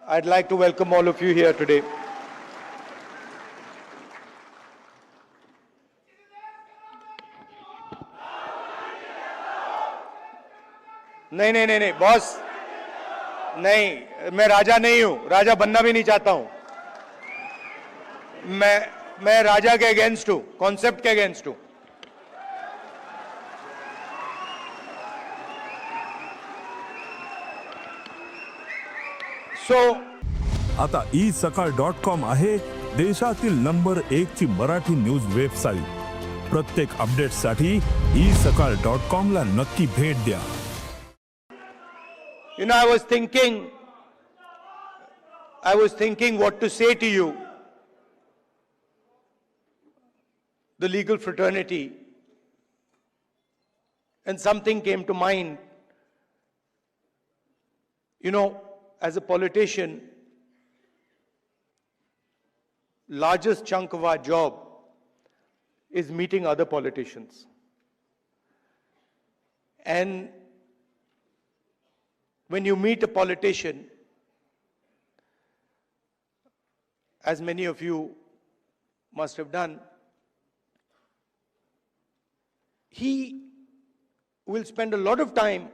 I'd like to welcome all of you here today. नहीं boss, नहीं, मैं राजा नहीं हूं, राजा बनना भी नहीं चाहता हूं। मैं राजा के अगेंस्ट हूं, कॉन्सेप्ट के अगेंस्ट हूं। आता isakal.com आहे देशातील नंबर 1 ची मराठी न्यूज वेबसाईट। प्रत्येक अपडेटसाठी isakal.com ला नक्की भेट द्या। You know, I was thinking what to say to you, the legal fraternity, and something came to mind. You know, as a politician, largest chunk of our job is meeting other politicians. And when you meet a politician, as many of you must have done, he will spend a lot of time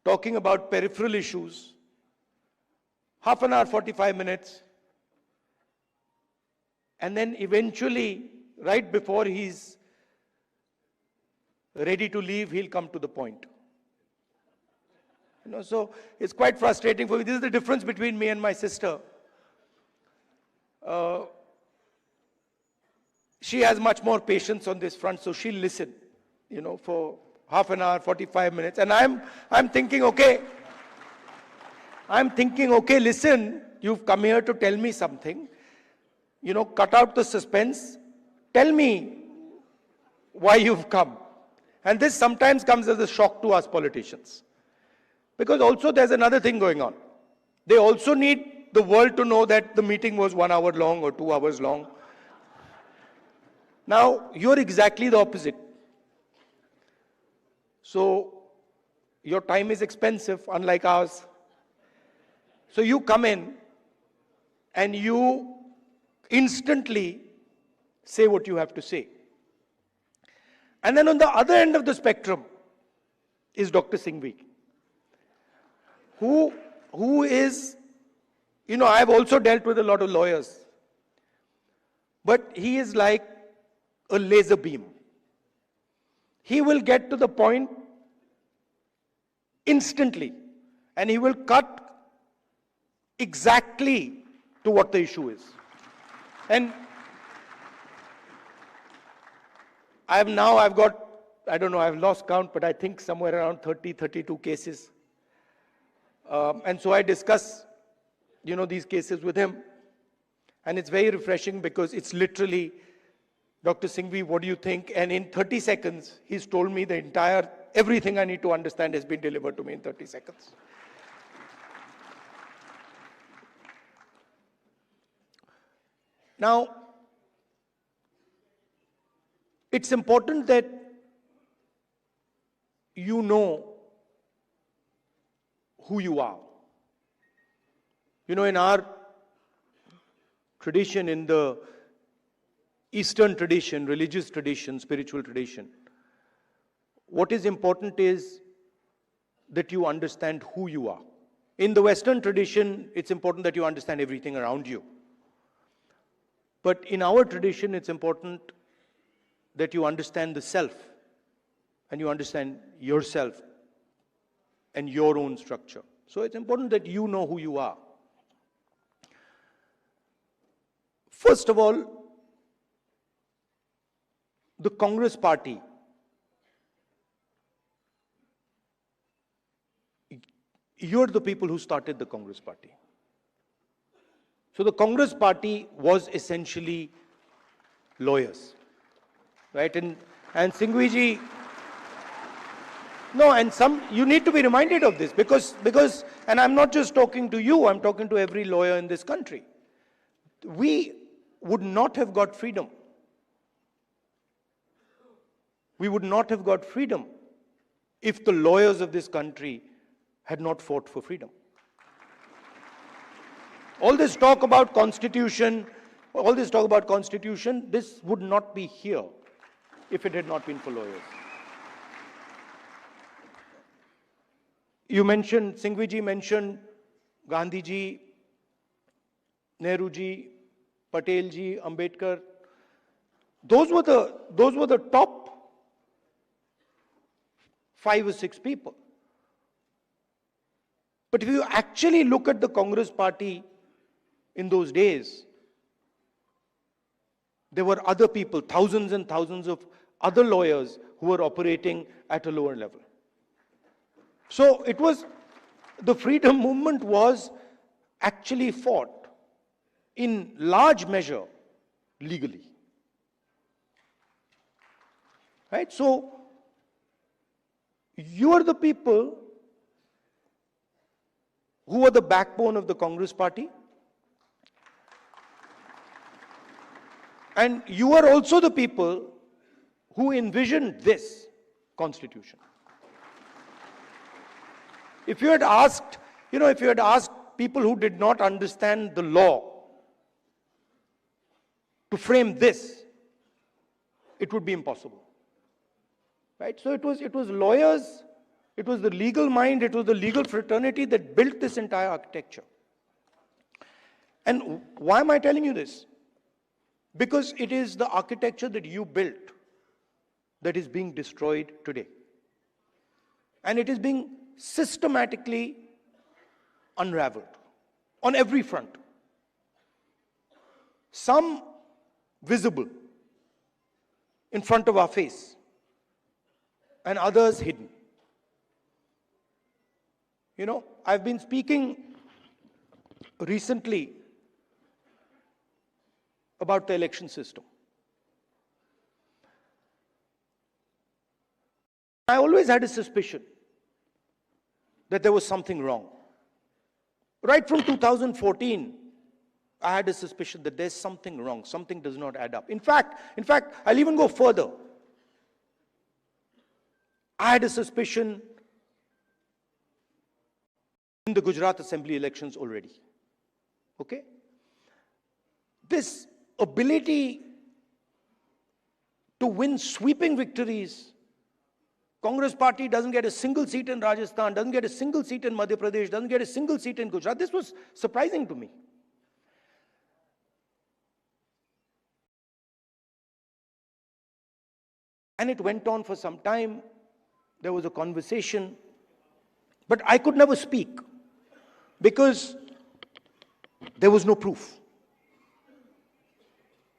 talking about peripheral issues, half an hour, 45 minutes, and then eventually, right before he's ready to leave, he'll come to the point. You know, so it's quite frustrating for me. This is the difference between me and my sister. She has much more patience on this front, so she'll listen, you know, for half an hour, 45 minutes. And I'm thinking, okay, listen, you've come here to tell me something. You know, cut out the suspense. Tell me why you've come. And this sometimes comes as a shock to us politicians. Because also there's another thing going on. They also need the world to know that the meeting was 1 hour long or 2 hours long. Now, you're exactly the opposite. So, your time is expensive, unlike ours. So you come in and you instantly say what you have to say. And then on the other end of the spectrum is Dr. Singhvi, who is, you know, I've also dealt with a lot of lawyers, but he is like a laser beam. He will get to the point instantly, and he will cut exactly to what the issue is. And I've got, I don't know, I've lost count, but I think somewhere around 30, 32 cases. And so I discuss, you know, these cases with him. And it's very refreshing because it's literally, Dr. Singhvi, what do you think? And in 30 seconds, he's told me the entire, everything I need to understand has been delivered to me in 30 seconds. Now, it's important that you know who you are. You know, in our tradition, in the Eastern tradition, religious tradition, spiritual tradition, what is important is that you understand who you are. In the Western tradition, it's important that you understand everything around you. But in our tradition, it's important that you understand the self, and you understand yourself and your own structure. So it's important that you know who you are. First of all, the Congress party, you're the people who started the Congress party. So the Congress party was essentially lawyers, right? And Singhvi ji, no, and you need to be reminded of this because, and I'm not just talking to you, I'm talking to every lawyer in this country. We would not have got freedom. We would not have got freedom if the lawyers of this country had not fought for freedom. All this talk about constitution, this would not be here if it had not been for lawyers. You mentioned, Singhvi ji mentioned Gandhi ji, Nehru ji, Patel ji, Ambedkar. Those were the top 5 or 6 people. But if you actually look at the Congress party in those days, there were other people, thousands and thousands of other lawyers who were operating at a lower level. So it was, the freedom movement was actually fought in large measure legally. Right? So you are the people who are the backbone of the Congress party. And you are also the people who envisioned this constitution. If you had asked, if you had asked people who did not understand the law to frame this, it would be impossible. Right? So it was lawyers, it was the legal mind, it was the legal fraternity that built this entire architecture. And why am I telling you this? Because it is the architecture that you built that is being destroyed today. And it is being systematically unraveled on every front. Some visible in front of our face, and others hidden. I've been speaking recently about the election system. I always had a suspicion that there was something wrong. Right from 2014, I had a suspicion that there's something wrong, something does not add up. In fact, I'll even go further. I had a suspicion in the Gujarat Assembly elections already. Okay? This ability to win sweeping victories. Congress party doesn't get a single seat in Rajasthan, doesn't get a single seat in Madhya Pradesh, doesn't get a single seat in Gujarat. This was surprising to me. And it went on for some time. There was a conversation, but I could never speak because there was no proof.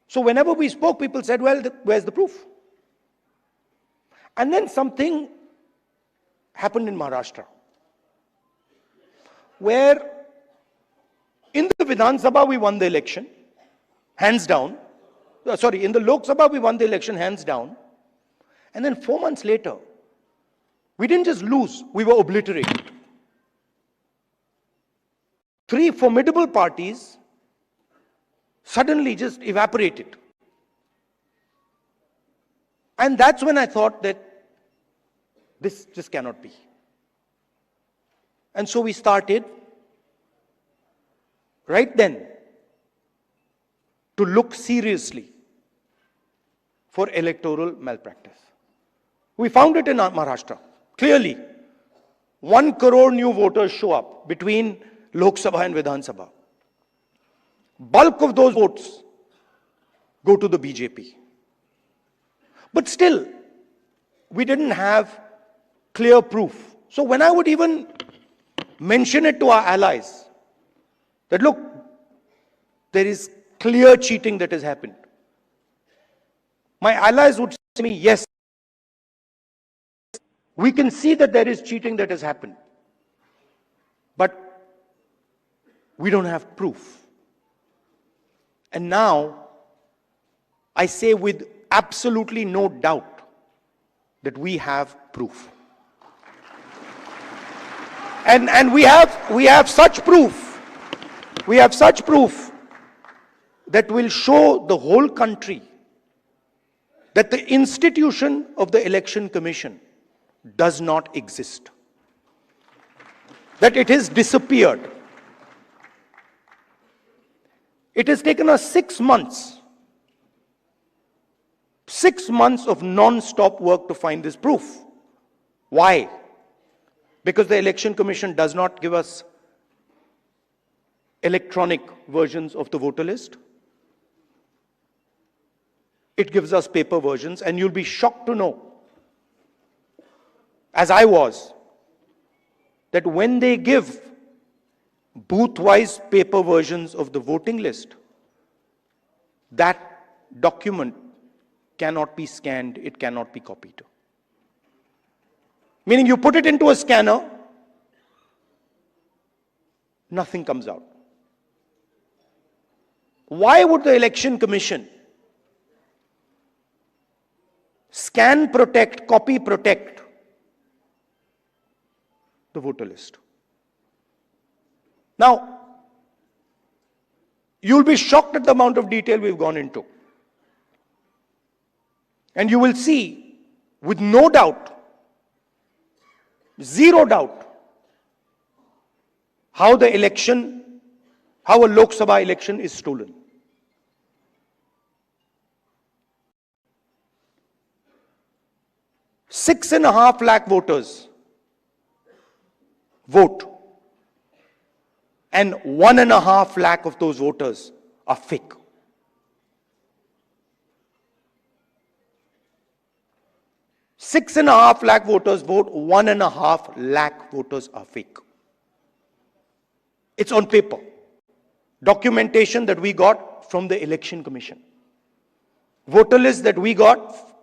So whenever we spoke, people said, well, where's the proof? And then something happened in Maharashtra, where in the Vidhan Sabha we won the election, hands down. In the Lok Sabha we won the election, hands down. And then 4 months later, we didn't just lose, we were obliterated. 3 formidable parties suddenly just evaporated. And that's when I thought that this just cannot be. And so we started right then to look seriously for electoral malpractice. We found it in Maharashtra. Clearly, 1 crore new voters show up between Lok Sabha and Vidhan Sabha. Bulk of those votes go to the BJP. But still, we didn't have clear proof. So when I would even mention it to our allies, that look, there is clear cheating that has happened, my allies would say to me, yes, we can see that there is cheating that has happened, but we don't have proof. And now, I say with absolutely no doubt that we have proof. And we have such proof. We have such proof that will show the whole country that the institution of the Election Commission does not exist. That it has disappeared. It has taken us 6 months. 6 months of non-stop work to find this proof. Why? Because the Election Commission does not give us electronic versions of the voter list. It gives us paper versions, and you'll be shocked to know, as I was, that when they give booth-wise paper versions of the voting list, that document cannot be scanned, it cannot be copied. Meaning you put it into a scanner, nothing comes out. Why would the Election Commission scan protect, copy protect the voter list? Now, you'll be shocked at the amount of detail we've gone into. And you will see, with no doubt, zero doubt, how a Lok Sabha election is stolen. Six and a half lakh voters vote, and 1.5 lakh of those voters are fake. Six and a half lakh voters vote, 1.5 lakh voters are fake. It's on paper. Documentation that we got from the Election Commission. Voter list that we got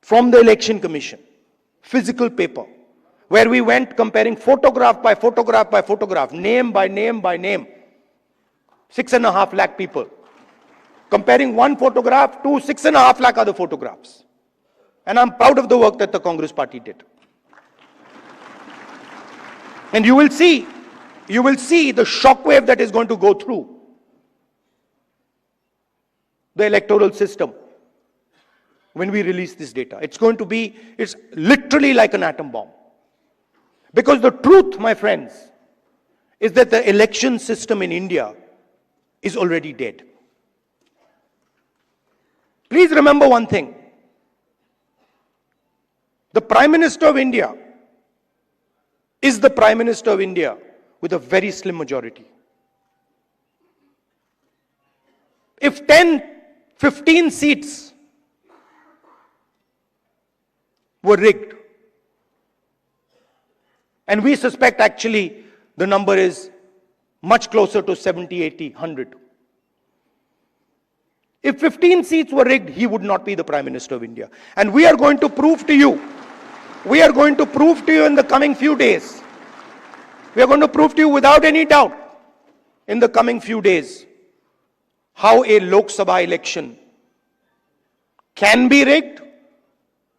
from the Election Commission. Physical paper. Where we went comparing photograph by photograph by photograph, name by name by name. 6.5 lakh people. Comparing one photograph to 6.5 lakh other photographs. And I'm proud of the work that the Congress party did. And you will see the shockwave that is going to go through the electoral system when we release this data. It's literally like an atom bomb. Because the truth, my friends, is that the election system in India is already dead. Please remember one thing. The Prime Minister of India is the Prime Minister of India with a very slim majority. If 10, 15 seats were rigged, and we suspect actually the number is much closer to 70, 80, 100. If 15 seats were rigged, he would not be the Prime Minister of India. And we are going to prove to you, in the coming few days, we are going to prove to you without any doubt in the coming few days how a Lok Sabha election can be rigged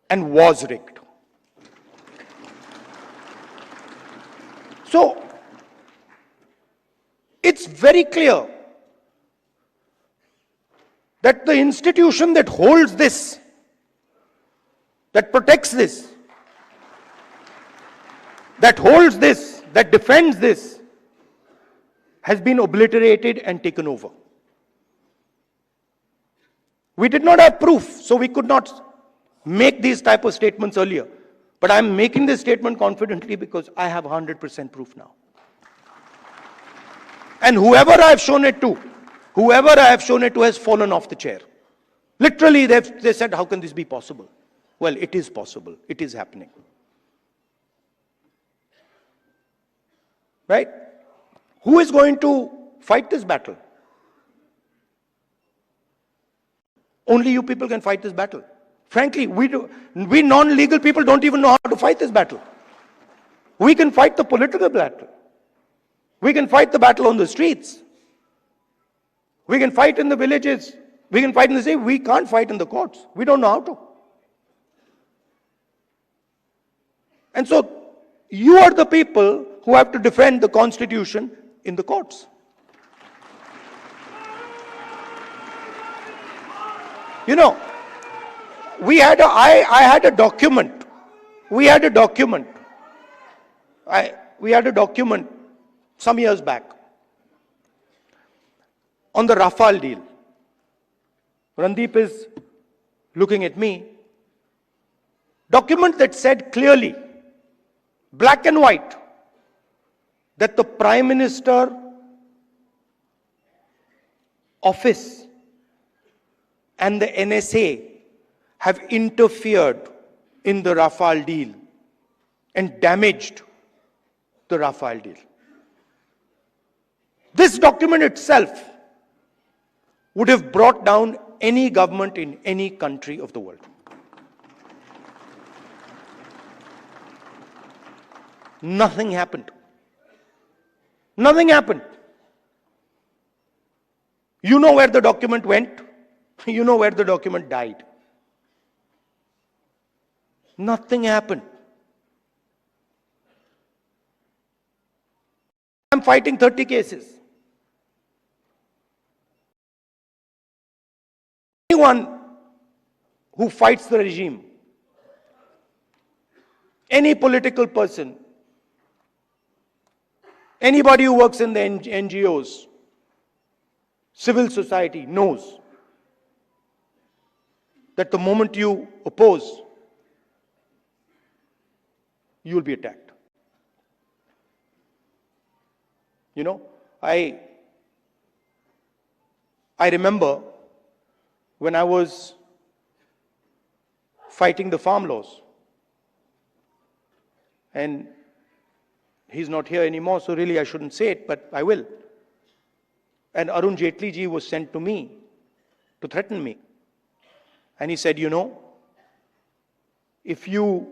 and was rigged. So, it's very clear that the institution that holds this, that protects this, that holds this, that defends this, has been obliterated and taken over. We did not have proof, so we could not make these type of statements earlier. But I'm making this statement confidently because I have 100% proof now. And whoever I have shown it to has fallen off the chair. Literally, they said, how can this be possible? Well, it is possible. It is happening. Right? Who is going to fight this battle? Only you people can fight this battle. Frankly, we non-legal people don't even know how to fight this battle. We can fight the political battle. We can fight the battle on the streets. We can fight in the villages. We can fight in the city. We can't fight in the courts. We don't know how to. And so, you are the people who have to defend the Constitution in the courts. You know, I had a document. We had a document some years back. on the Rafale deal. Randeep is looking at me. Document that said clearly, black and white, that the Prime Minister office and the NSA have interfered in the Rafale deal and damaged the Rafale deal. This document itself would have brought down any government in any country of the world. Nothing happened. Nothing happened. You know where the document went. You know where the document died. Nothing happened. I'm fighting 30 cases. Anyone who fights the regime, any political person, anybody who works in the NGOs, civil society knows that the moment you oppose, you will be attacked. You know, I remember when I was fighting the farm laws, and he's not here anymore, so really I shouldn't say it, but I will. And Arun Jaitley ji was sent to me to threaten me. And he said, you know, if you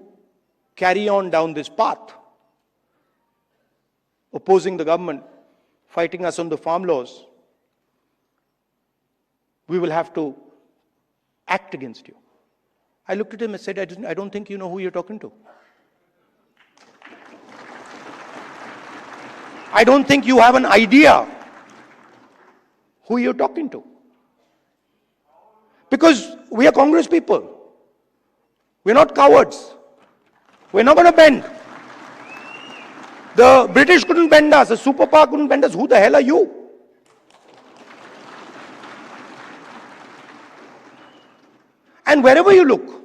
carry on down this path, opposing the government, fighting us on the farm laws, we will have to act against you. I looked at him and said, I don't think you know who you're talking to. I don't think you have an idea who you're talking to. Because we are Congress people. We're not cowards. We're not going to bend. The British couldn't bend us. The superpower couldn't bend us. Who the hell are you? And wherever you look,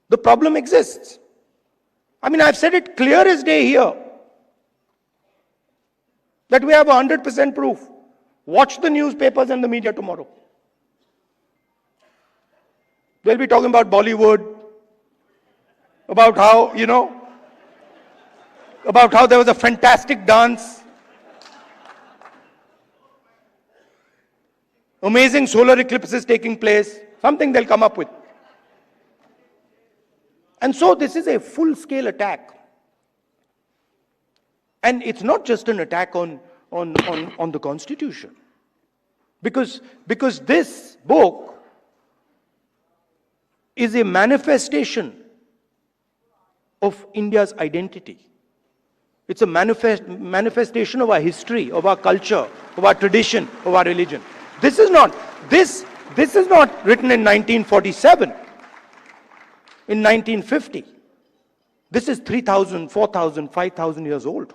the problem exists. I mean, I've said it clear as day here, that we have 100% proof. Watch the newspapers and the media tomorrow. They'll be talking about Bollywood, about how, you know, about how there was a fantastic dance, amazing solar eclipses taking place, something they'll come up with. And so this is a full-scale attack. And it's not just an attack on the Constitution. Because this book is a manifestation of India's identity. It's a manifestation of our history, of our culture, of our tradition, of our religion. This is not written in 1947, in 1950. This is 3,000, 4,000, 5,000 years old.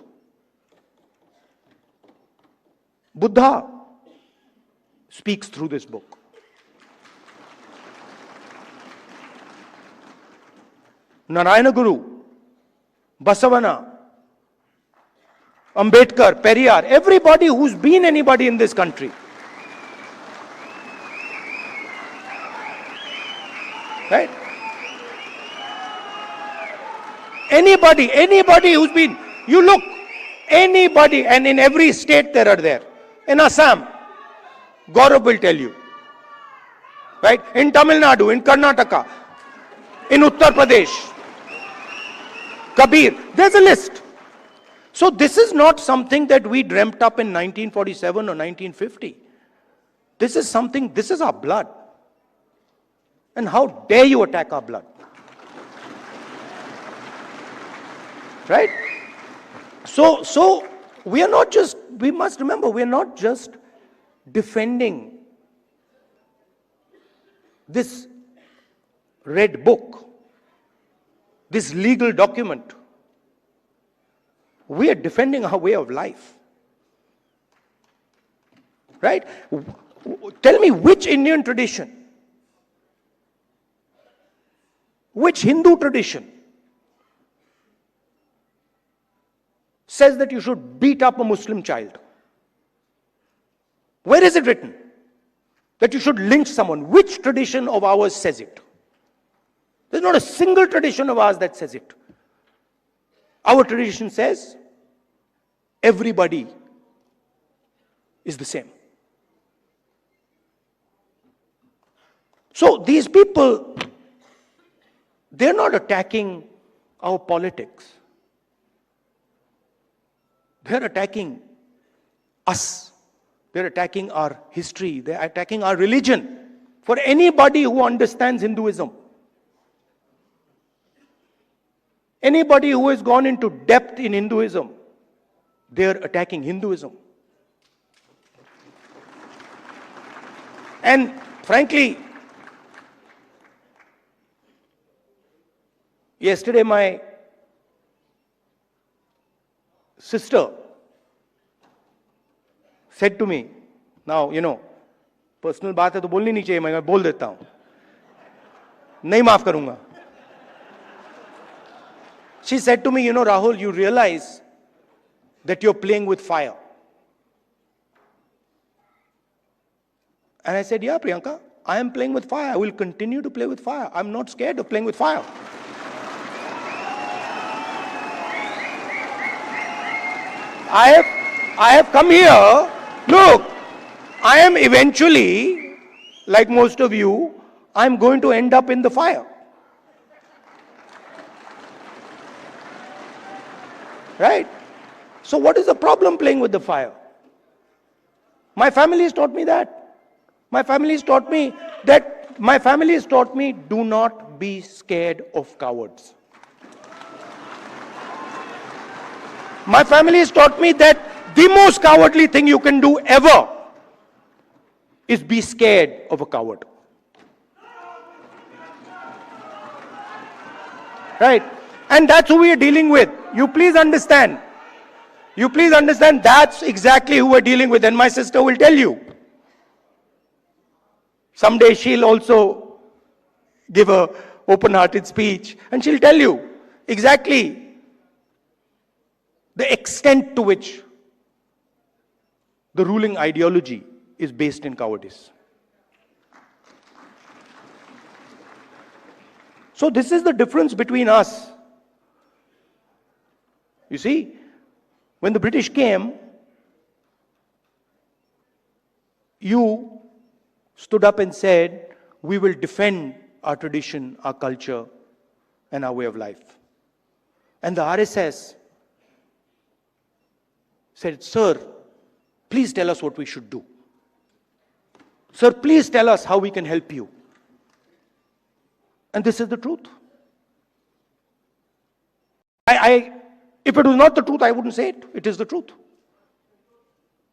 Buddha speaks through this book. Narayana Guru, Basavana, Ambedkar, Periyar, everybody who's been anybody in this country. Right? Anybody who's been, you look, anybody, and in every state there are there. In Assam, Gaurav will tell you. Right? In Tamil Nadu, in Karnataka, in Uttar Pradesh, Kabir, there's a list. So this is not something that we dreamt up in 1947 or 1950. This is something, this is our blood. And how dare you attack our blood? Right? So we are not just, we must remember, we are not just defending this red book, this legal document. We are defending our way of life. right? Tell me which Indian tradition, which Hindu tradition says that you should beat up a Muslim child? Where is it written that you should lynch someone? Which tradition of ours says it? There's not a single tradition of ours that says it. Our tradition says everybody is the same. So these people, they're not attacking our politics. They're attacking us. They're attacking our history. They're attacking our religion. For anybody who understands Hinduism, anybody who has gone into depth in Hinduism, they're attacking Hinduism. And frankly, yesterday my sister said to me, now, personal बात है तो बोलनी नहीं चाहिए, मैं बोल देता हूं, नहीं माफ करूंगा. She said to me, Rahul, you realize that you're playing with fire. And I said, yeah, Priyanka, I am playing with fire. I will continue to play with fire. I'm not scared of playing with fire. I have come here. Look, I am eventually, like most of you, I'm going to end up in the fire. Right? So what is the problem playing with the fire? My family has taught me that. My family has taught me do not be scared of cowards. My family has taught me that the most cowardly thing you can do ever is be scared of a coward. Right? And that's who we are dealing with. You please understand. You please understand that's exactly who we're dealing with. And my sister will tell you. Someday she'll also give a open-hearted speech and she'll tell you exactly the extent to which the ruling ideology is based in cowardice. So this is the difference between us. You see, when the British came, you stood up and said, we will defend our tradition, our culture, and our way of life. And the RSS said, sir, please tell us what we should do. Sir, please tell us how we can help you. And this is the truth. If it was not the truth, I wouldn't say it. It is the truth.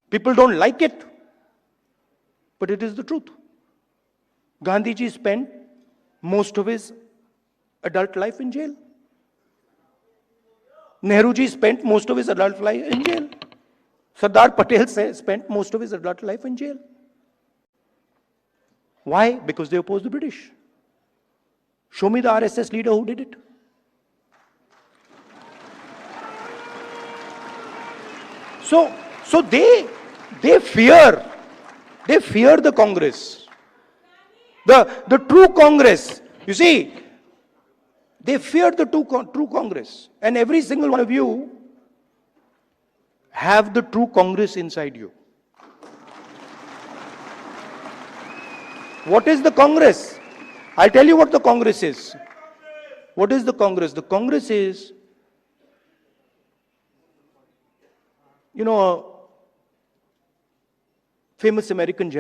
People don't like it, but it is the truth. Gandhiji spent most of his adult life in jail. Nehruji spent most of his adult life in jail. Sardar Patel spent most of his adult life in jail. Why? Because they opposed the British. Show me the RSS leader who did it. So they fear the Congress. The true Congress. You see, they fear the true Congress. And every single one of you have the true Congress inside you. What is the Congress? I'll tell you what the Congress is. What is the Congress? The Congress is, a famous American general